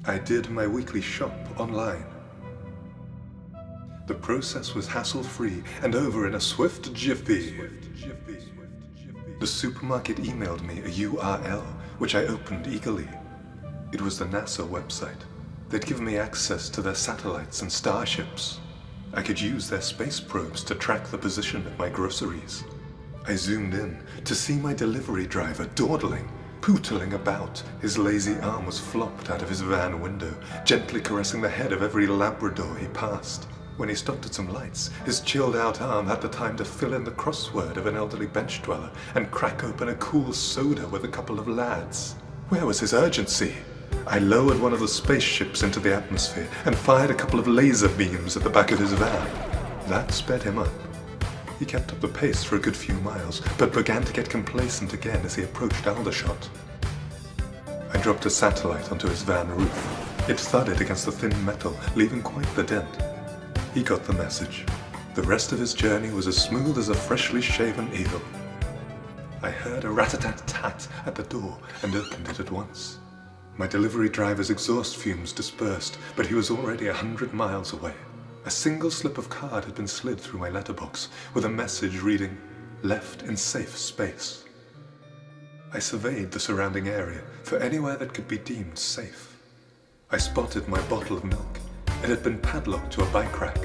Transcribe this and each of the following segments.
I did my weekly shop online. The process was hassle-free and over in a swift jiffy. The supermarket emailed me a URL, which I opened eagerly. It was the NASA website. They'd given me access to their satellites and starships. I could use their space probes to track the position of my groceries. I zoomed in to see my delivery driver dawdling, pootling about. His lazy arm was flopped out of his van window, gently caressing the head of every Labrador he passed. When he stopped at some lights, his chilled-out arm had the time to fill in the crossword of an elderly bench dweller and crack open a cool soda with a couple of lads. Where was his urgency? I lowered one of the spaceships into the atmosphere and fired a couple of laser beams at the back of his van. That sped him up. He kept up the pace for a good few miles, but began to get complacent again as he approached Aldershot. I dropped a satellite onto his van roof. It thudded against the thin metal, leaving quite the dent. He got the message. The rest of his journey was as smooth as a freshly shaven eagle. I heard a rat-a-tat-tat at the door and opened it at once. My delivery driver's exhaust fumes dispersed, but he was already 100 miles away. A single slip of card had been slid through my letterbox with a message reading, "Left in safe space." I surveyed the surrounding area for anywhere that could be deemed safe. I spotted my bottle of milk. It had been padlocked to a bike rack.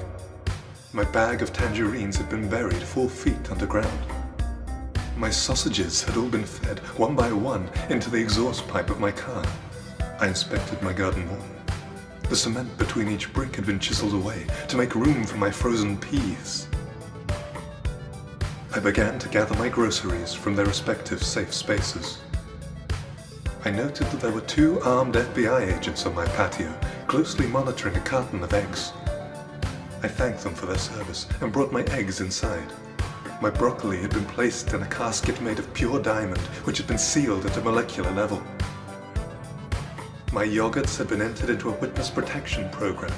My bag of tangerines had been buried 4 feet underground. My sausages had all been fed, one by one, into the exhaust pipe of my car. I inspected my garden wall. The cement between each brick had been chiseled away to make room for my frozen peas. I began to gather my groceries from their respective safe spaces. I noted that there were 2 armed FBI agents on my patio, closely monitoring a carton of eggs. I thanked them for their service and brought my eggs inside. My broccoli had been placed in a casket made of pure diamond, which had been sealed at a molecular level. My yogurts had been entered into a witness protection program.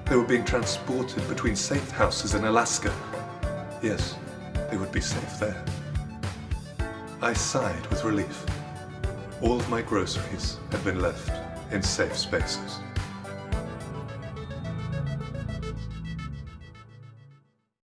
They were being transported between safe houses in Alaska. Yes, they would be safe there. I sighed with relief. All of my groceries had been left in safe spaces.